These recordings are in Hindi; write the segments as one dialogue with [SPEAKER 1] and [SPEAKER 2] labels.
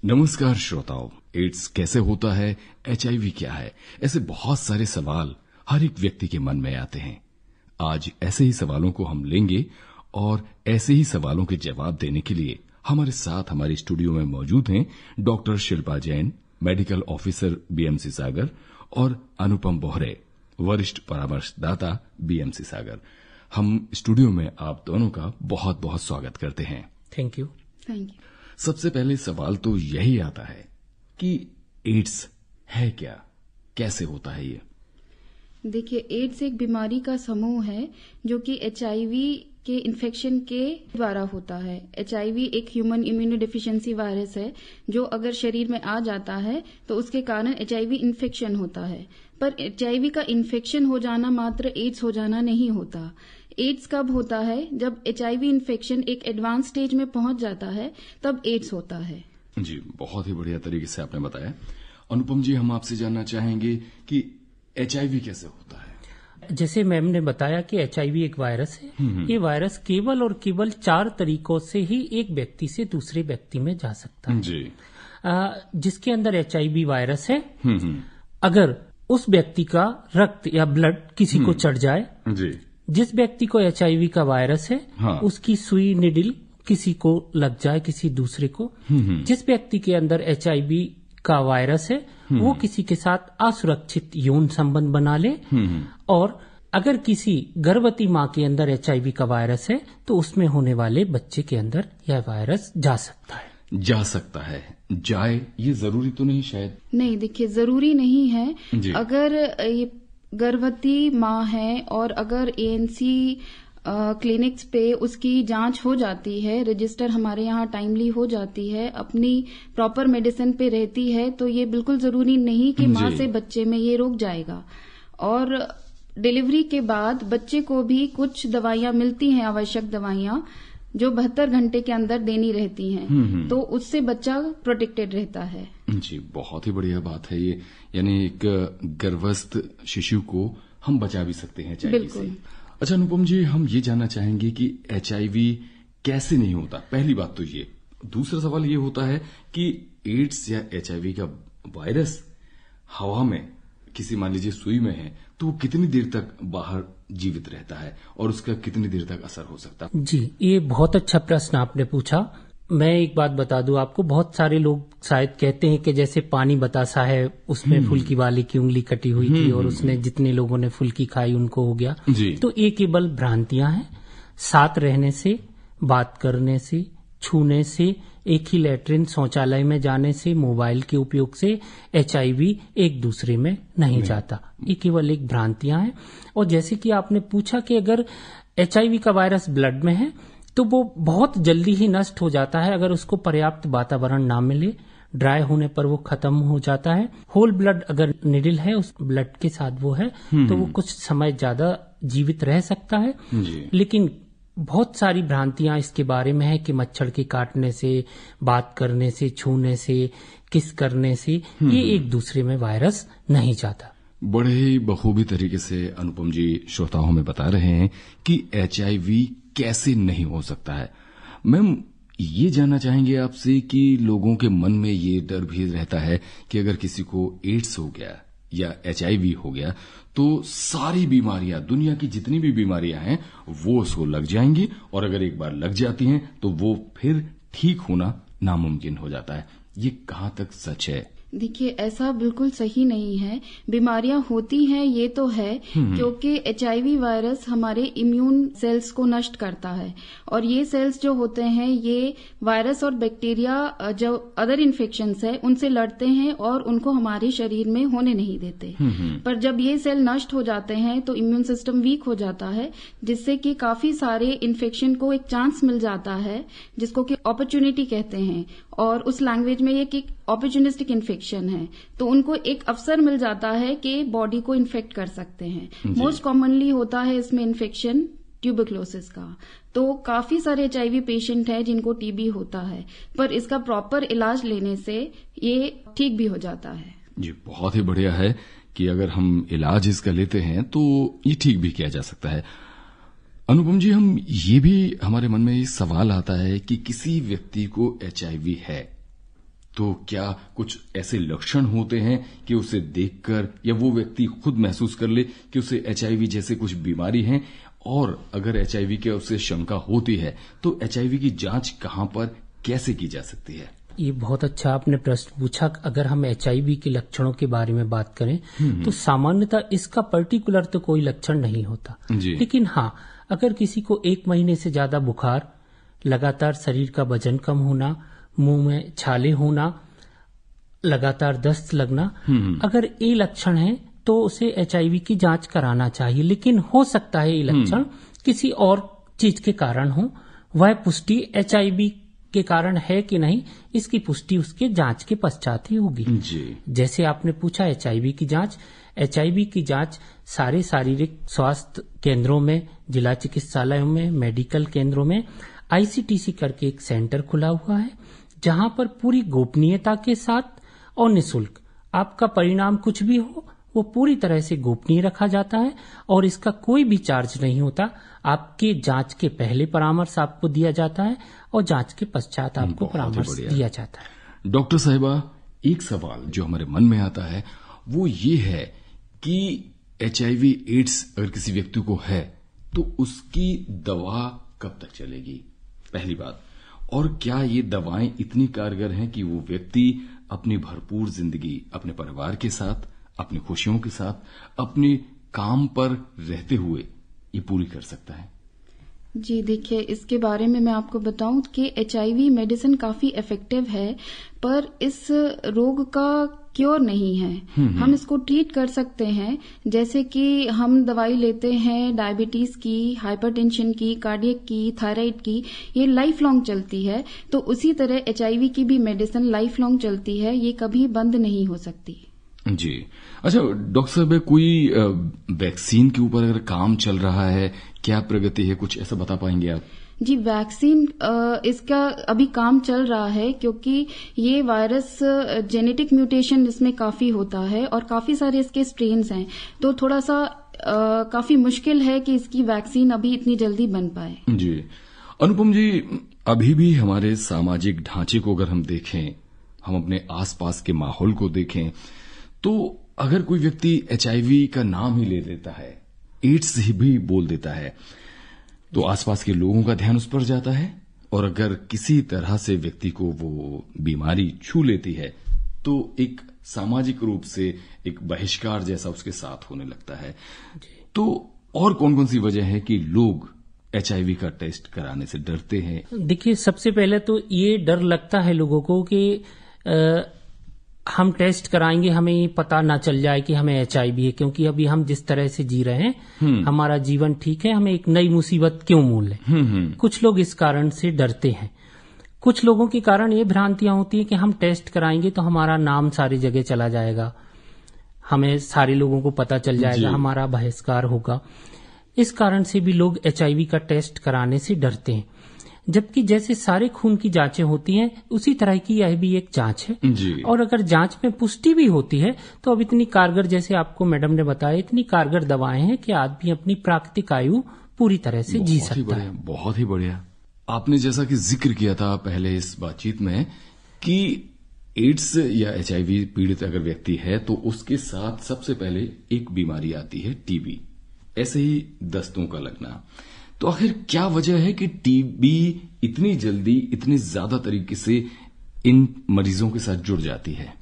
[SPEAKER 1] नमस्कार श्रोताओं। एड्स कैसे होता है, एचआईवी क्या है, ऐसे बहुत सारे सवाल हर एक व्यक्ति के मन में आते हैं। आज ऐसे ही सवालों को हम लेंगे और ऐसे ही सवालों के जवाब देने के लिए हमारे साथ हमारे स्टूडियो में मौजूद हैं doctor Shilpa Jain, medical officer BMC Sagar, और अनुपम बोहरे, वरिष्ठ परामर्शदाता बीएमसी सागर। हम स्टूडियो में आप दोनों का बहुत बहुत स्वागत करते हैं।
[SPEAKER 2] Thank you.
[SPEAKER 1] सबसे पहले सवाल तो यही आता है कि एड्स है क्या, कैसे होता है ये?
[SPEAKER 3] देखिए, एड्स एक बीमारी का समूह है जो कि एचआईवी के इन्फेक्शन के द्वारा होता है। एचआईवी एक ह्यूमन इम्यूनोडेफिशिएंसी वायरस है जो अगर शरीर में आ जाता है तो उसके कारण एचआईवी इन्फेक्शन होता है। पर एचआईवी का इन्फेक्शन हो जाना मात्र एड्स हो जाना नहीं होता। एड्स कब होता है? जब एचआईवी इन्फेक्शन एक एडवांस स्टेज में पहुंच जाता है, तब एड्स होता है।
[SPEAKER 1] जी, बहुत ही बढ़िया तरीके से आपने बताया। अनुपम जी, हम आपसे जानना चाहेंगे कि एचआईवी कैसे होता है?
[SPEAKER 2] जैसे मैम ने बताया कि एचआईवी एक वायरस है। ये वायरस केवल और केवल 4 तरीकों से ही एक व्यक्ति से दूसरे व्यक्ति में जा सकता है।
[SPEAKER 1] जी।
[SPEAKER 2] जिसके अंदर एचआईवी वायरस है, अगर उस व्यक्ति का रक्त या ब्लड किसी को चढ़ जाए,
[SPEAKER 1] जी,
[SPEAKER 2] जिस व्यक्ति को एचआईवी का वायरस है,
[SPEAKER 1] हाँ,
[SPEAKER 2] उसकी सुई निडिल किसी को लग जाए, किसी दूसरे को, जिस व्यक्ति के अंदर एचआईवी का वायरस है वो किसी के साथ असुरक्षित यौन संबंध बना ले, और अगर किसी गर्भवती मां के अंदर एचआईवी का वायरस है तो उसमें होने वाले बच्चे के अंदर यह वायरस जा सकता है।
[SPEAKER 1] जाए ये जरूरी तो नहीं शायद?
[SPEAKER 3] नहीं, देखिए, जरूरी नहीं है। अगर ये गर्भवती माँ है और अगर एएनसी क्लिनिक्स पे उसकी जांच हो जाती है, रजिस्टर हमारे यहाँ टाइमली हो जाती है, अपनी प्रॉपर मेडिसिन पे रहती है, तो ये बिल्कुल जरूरी नहीं कि माँ से बच्चे में ये रोग जाएगा। और डिलीवरी के बाद बच्चे को भी कुछ दवाइयाँ मिलती हैं, आवश्यक दवाइयाँ, जो 72 घंटे के अंदर देनी रहती हैं, तो उससे बच्चा प्रोटेक्टेड रहता है।
[SPEAKER 1] जी, बहुत ही बढ़िया बात है ये। यानी एक गर्भस्थ शिशु को हम बचा भी सकते हैं एचआईवी से। अच्छा अनुपम जी, हम ये जानना चाहेंगे कि एचआईवी कैसे नहीं होता, पहली बात तो ये। दूसरा सवाल ये होता है कि एड्स या एचआईवी का वायरस हवा में, किसी मान लीजिए सुई में है, तो वो कितनी देर तक बाहर जीवित रहता है और उसका कितनी देर तक असर हो सकता है?
[SPEAKER 2] जी, ये बहुत अच्छा प्रश्न आपने पूछा। मैं एक बात बता दूं आपको, बहुत सारे लोग शायद कहते हैं कि जैसे पानी बतासा है, उसमें फुल्की वाले की उंगली कटी हुई थी और उसने जितने लोगों ने फुल्की खाई उनको हो गया। तो ये केवल भ्रांतियां हैं। साथ रहने से, बात करने से, छूने से, एक ही लैट्रिन शौचालय में जाने से, मोबाइल के उपयोग से एचआईवी एक दूसरे में नहीं जाता। ये केवल एक भ्रांतियां हैं। और जैसे कि आपने पूछा कि अगर एचआईवी का वायरस ब्लड में है तो वो बहुत जल्दी ही नष्ट हो जाता है अगर उसको पर्याप्त वातावरण ना मिले। ड्राई होने पर वो खत्म हो जाता है। होल ब्लड अगर निडिल है, उस ब्लड के साथ वो है, तो वो कुछ समय ज्यादा जीवित रह सकता है। लेकिन बहुत सारी भ्रांतियां इसके बारे में है कि मच्छर के काटने से, बात करने से, छूने से, किस करने से ये एक दूसरे में वायरस नहीं जाता।
[SPEAKER 1] बड़े ही बखूबी तरीके से अनुपम जी श्रोताओं में बता रहे हैं कि एचआईवी कैसे नहीं हो सकता है। मैम, ये जानना चाहेंगे आपसे कि लोगों के मन में ये डर भी रहता है कि अगर किसी को एड्स हो गया या एचआईवी हो गया तो सारी बीमारियां, दुनिया की जितनी भी बीमारियां हैं, वो उसको लग जाएंगी, और अगर एक बार लग जाती हैं तो वो फिर ठीक होना नामुमकिन हो जाता है। ये कहां तक सच है?
[SPEAKER 3] देखिए, ऐसा बिल्कुल सही नहीं है। बीमारियां होती हैं, ये तो है, क्योंकि एचआईवी वायरस हमारे इम्यून सेल्स को नष्ट करता है, और ये सेल्स जो होते हैं ये वायरस और बैक्टीरिया जो अदर इन्फेक्शंस है उनसे लड़ते हैं और उनको हमारे शरीर में होने नहीं देते। पर जब ये सेल नष्ट हो जाते हैं तो इम्यून सिस्टम वीक हो जाता है, जिससे कि काफी सारे इन्फेक्शन को एक चांस मिल जाता है, जिसको कि अपॉर्चुनिटी कहते हैं, और उस लैंग्वेज में ये कि अपॉर्चुनिस्टिक इन्फेक्शन है, तो उनको एक अवसर मिल जाता है कि बॉडी को इन्फेक्ट कर सकते हैं। मोस्ट कॉमनली होता है इसमें इन्फेक्शन ट्यूबरक्लोसिस का। तो काफी सारे एचआईवी पेशेंट हैं जिनको टीबी होता है, पर इसका प्रॉपर इलाज लेने से ये ठीक भी हो जाता है।
[SPEAKER 1] जी, बहुत ही बढ़िया है कि अगर हम इलाज इसका लेते हैं तो ये ठीक भी किया जा सकता है। अनुपम जी, हम ये भी, हमारे मन में ये सवाल आता है कि किसी व्यक्ति को एचआईवी है तो क्या कुछ ऐसे लक्षण होते हैं कि उसे देखकर या वो व्यक्ति खुद महसूस कर ले कि उसे एचआईवी जैसे कुछ बीमारी है? और अगर एचआईवी की उसे शंका होती है तो एचआईवी की जांच कहां पर कैसे की जा सकती है?
[SPEAKER 2] ये बहुत अच्छा आपने प्रश्न पूछा। अगर हम एचआईवी के लक्षणों के बारे में बात करें तो सामान्यतः इसका पर्टिकुलर तो कोई लक्षण नहीं होता, लेकिन हाँ, अगर किसी को 1 महीने से ज्यादा बुखार, लगातार शरीर का वजन कम होना, मुंह में छाले होना, लगातार दस्त लगना, अगर ये लक्षण है तो उसे एचआईवी की जांच कराना चाहिए। लेकिन हो सकता है ये लक्षण किसी और चीज के कारण हो, वह पुष्टि एचआईवी के कारण है कि नहीं, इसकी पुष्टि उसके जांच के पश्चात ही होगी। जैसे आपने पूछा एचआईवी की जांच, एचआईवी की जांच सारे शारीरिक स्वास्थ्य केंद्रों में, जिला चिकित्सालयों में, मेडिकल केंद्रों में आईसीटीसी करके एक सेंटर खुला हुआ है, जहां पर पूरी गोपनीयता के साथ और निःशुल्क आपका परिणाम कुछ भी हो वो पूरी तरह से गोपनीय रखा जाता है और इसका कोई भी चार्ज नहीं होता। आपके जांच के पहले परामर्श आपको दिया जाता है और जांच के पश्चात आपको परामर्श दिया जाता है।
[SPEAKER 1] डॉक्टर साहिबा, एक सवाल जो हमारे मन में आता है वो ये है कि एचआईवी एड्स अगर किसी व्यक्ति को है तो उसकी दवा कब तक चलेगी, पहली बात। और क्या ये दवाएं इतनी कारगर हैं कि वो व्यक्ति अपनी भरपूर जिंदगी अपने परिवार के साथ, अपनी खुशियों के साथ, अपने काम पर रहते हुए ये पूरी कर सकता है?
[SPEAKER 3] जी देखिए, इसके बारे में मैं आपको बताऊं कि एचआईवी मेडिसिन काफी इफेक्टिव है, पर इस रोग का क्योर नहीं है। हम इसको ट्रीट कर सकते हैं, जैसे कि हम दवाई लेते हैं डायबिटीज की, हाइपरटेंशन की, कार्डियक की, थायराइड की, ये लाइफ लॉन्ग चलती है। तो उसी तरह एचआईवी की भी मेडिसिन लाइफ लॉन्ग चलती है, ये कभी बंद नहीं हो सकती।
[SPEAKER 1] जी अच्छा डॉक्टर साहब, कोई वैक्सीन के ऊपर अगर काम चल रहा है, क्या प्रगति है, कुछ ऐसा बता पाएंगे आप?
[SPEAKER 3] जी, वैक्सीन इसका अभी काम चल रहा है, क्योंकि ये वायरस जेनेटिक म्यूटेशन इसमें काफी होता है और काफी सारे इसके स्ट्रेन्स हैं, तो थोड़ा सा काफी मुश्किल है कि इसकी वैक्सीन अभी इतनी जल्दी बन पाए।
[SPEAKER 1] जी अनुपम जी, अभी भी हमारे सामाजिक ढांचे को अगर हम देखें, हम अपने आसपास के माहौल को देखें, तो अगर कोई व्यक्ति एचआईवी का नाम ही ले लेता है, एड्स ही भी बोल देता है, तो आसपास के लोगों का ध्यान उस पर जाता है और अगर किसी तरह से व्यक्ति को वो बीमारी छू लेती है तो एक सामाजिक रूप से एक बहिष्कार जैसा उसके साथ होने लगता है। तो और कौन कौन सी वजह है कि लोग एचआईवी का टेस्ट कराने से डरते हैं?
[SPEAKER 2] देखिए, सबसे पहले तो ये डर लगता है लोगों को कि हम टेस्ट कराएंगे, हमें ये पता ना चल जाए कि हमें एचआईवी है, क्योंकि अभी हम जिस तरह से जी रहे हैं, हमारा जीवन ठीक है, हमें एक नई मुसीबत क्यों मोल ले। कुछ लोग इस कारण से डरते हैं। कुछ लोगों के कारण ये भ्रांतियां होती है कि हम टेस्ट कराएंगे तो हमारा नाम सारी जगह चला जाएगा, हमें सारे लोगों को पता चल जाएगा, हमारा बहिष्कार होगा। इस कारण से भी लोग एचआईवी का टेस्ट कराने से डरते हैं। जबकि जैसे सारे खून की जांचें होती हैं, उसी तरह की यह भी एक जांच है
[SPEAKER 1] जी।
[SPEAKER 2] और अगर जांच में पुष्टि भी होती है तो अब इतनी कारगर, जैसे आपको मैडम ने बताया, इतनी कारगर दवाएं हैं कि आदमी अपनी प्राकृतिक आयु पूरी तरह से जी सकता है।
[SPEAKER 1] बहुत ही बढ़िया। आपने जैसा कि जिक्र किया था पहले इस बातचीत में कि एड्स या एचआईवी पीड़ित अगर व्यक्ति है तो उसके साथ सबसे पहले एक बीमारी आती है, टीबी, ऐसे ही दस्तों का लगना। तो आखिर क्या वजह है कि टीबी इतनी जल्दी, इतनी ज्यादा तरीके से इन मरीजों के साथ जुड़ जाती है?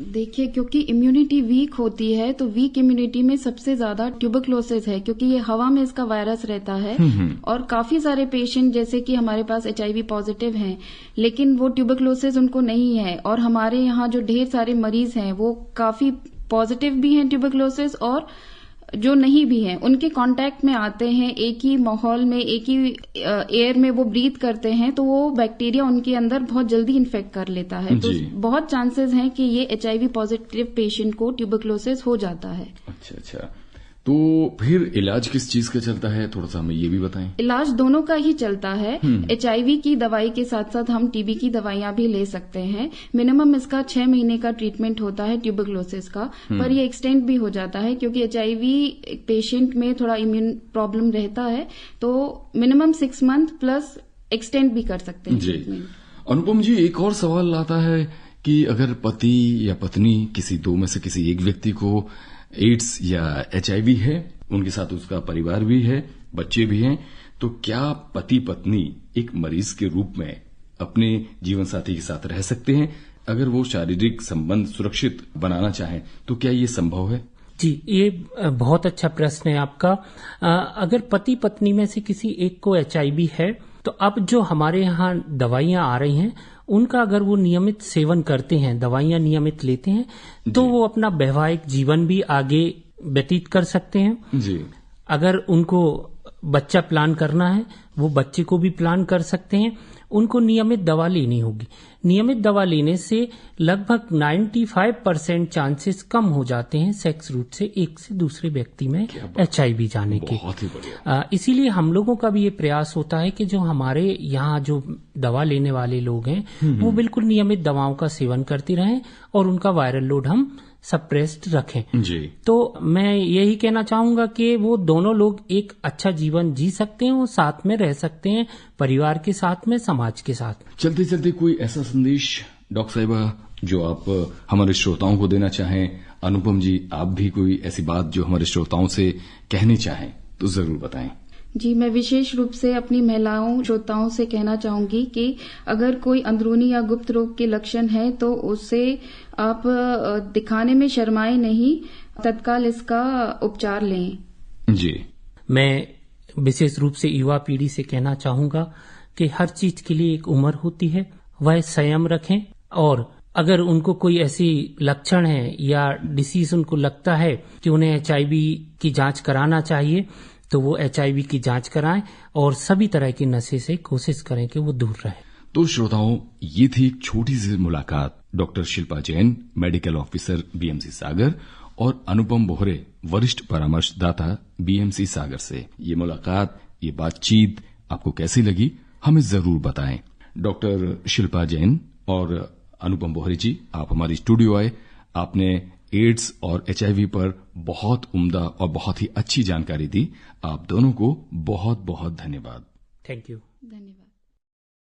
[SPEAKER 3] देखिए, क्योंकि इम्यूनिटी वीक होती है, तो वीक इम्यूनिटी में सबसे ज्यादा ट्यूबरक्लोसिस है, क्योंकि ये हवा में इसका वायरस रहता है। और काफी सारे पेशेंट जैसे कि हमारे पास एचआईवी पॉजिटिव हैं, लेकिन वो ट्यूबरक्लोसिस उनको नहीं है, और हमारे यहाँ जो ढेर सारे मरीज हैं वो काफी पॉजिटिव भी हैं ट्यूबरक्लोसिस, और जो नहीं भी हैं उनके कांटेक्ट में आते हैं, एक ही माहौल में, एक ही एयर में वो ब्रीथ करते हैं, तो वो बैक्टीरिया उनके अंदर बहुत जल्दी इन्फेक्ट कर लेता है। तो बहुत चांसेस हैं कि ये एचआईवी पॉजिटिव पेशेंट को ट्यूबरक्लोसिस हो जाता है।
[SPEAKER 1] अच्छा, तो फिर इलाज किस चीज का चलता है, थोड़ा सा हमें ये भी बताएं।
[SPEAKER 3] इलाज दोनों का ही चलता है। एचआईवी की दवाई के साथ साथ हम टीबी की दवाइयां भी ले सकते हैं। मिनिमम इसका 6 महीने का ट्रीटमेंट होता है ट्यूबरक्लोसिस का, पर ये एक्सटेंड भी हो जाता है, क्योंकि एचआईवी पेशेंट में थोड़ा इम्यून प्रॉब्लम रहता है, तो मिनिमम 6 मंथ प्लस एक्सटेंड भी कर सकते हैं।
[SPEAKER 1] जी। अनुपम जी, एक और सवाल आता है कि अगर पति या पत्नी किसी दो में से किसी एक व्यक्ति को एड्स या HIV है, उनके साथ उसका परिवार भी है, बच्चे भी हैं, तो क्या पति पत्नी एक मरीज के रूप में अपने जीवन साथी के साथ रह सकते हैं? अगर वो शारीरिक संबंध सुरक्षित बनाना चाहें तो क्या ये संभव है?
[SPEAKER 2] जी, ये बहुत अच्छा प्रश्न है आपका। अगर पति पत्नी में से किसी एक को HIV है तो अब जो हमारे यहाँ दवाइयां आ रही हैं उनका अगर वो नियमित सेवन करते हैं, दवाइयां नियमित लेते हैं, तो वो अपना वैवाहिक जीवन भी आगे व्यतीत कर सकते हैं
[SPEAKER 1] जी।
[SPEAKER 2] अगर उनको बच्चा प्लान करना है वो बच्चे को भी प्लान कर सकते हैं। उनको नियमित दवा लेनी होगी। नियमित दवा लेने से लगभग 95% चांसेस कम हो जाते हैं सेक्स रूट से एक से दूसरे व्यक्ति में HIV जाने के।
[SPEAKER 1] बहुत ही बढ़िया।
[SPEAKER 2] इसीलिए हम लोगों का भी ये प्रयास होता है कि जो हमारे यहाँ जो दवा लेने वाले लोग हैं वो बिल्कुल नियमित दवाओं का सेवन करते रहें और उनका वायरल लोड हम सप्रेस्ड रखें।
[SPEAKER 1] जी।
[SPEAKER 2] तो मैं यही कहना चाहूंगा कि वो दोनों लोग एक अच्छा जीवन जी सकते हैं, वो साथ में रह सकते हैं, परिवार के साथ में, समाज के साथ।
[SPEAKER 1] चलते चलते कोई ऐसा संदेश डॉक्टर साहिबा जो आप हमारे श्रोताओं को देना चाहें? अनुपम जी, आप भी कोई ऐसी बात जो हमारे श्रोताओं से कहनी चाहें तो जरूर बताएं।
[SPEAKER 3] जी, मैं विशेष रूप से अपनी महिलाओं श्रोताओं से कहना चाहूंगी कि अगर कोई अंदरूनी या गुप्त रोग के लक्षण है तो उसे आप दिखाने में शर्माएं नहीं, तत्काल इसका उपचार लें।
[SPEAKER 1] जी।
[SPEAKER 2] मैं विशेष रूप से युवा पीढ़ी से कहना चाहूंगा कि हर चीज के लिए एक उम्र होती है, वह संयम रखें और अगर उनको कोई ऐसी लक्षण है या डिसीज उनको लगता है कि उन्हें HIV की जांच कराना चाहिए तो वो HIV की जांच कराएं और सभी तरह की नशे से कोशिश करें कि वो दूर रहे।
[SPEAKER 1] तो श्रोताओं, ये थी एक छोटी सी मुलाकात doctor Shilpa Jain, medical officer BMC सागर, और अनुपम बोहरे, वरिष्ठ परामर्शदाता BMC सागर से। ये मुलाकात, ये बातचीत आपको कैसी लगी हमें जरूर बताएं। डॉक्टर शिल्पा जैन और अनुपम बोहरे जी, आप हमारी स्टूडियो आए, आपने एड्स और HIV पर बहुत उम्दा और बहुत ही अच्छी जानकारी दी। आप दोनों को बहुत बहुत धन्यवाद।
[SPEAKER 2] Thank you.
[SPEAKER 3] धन्यवाद।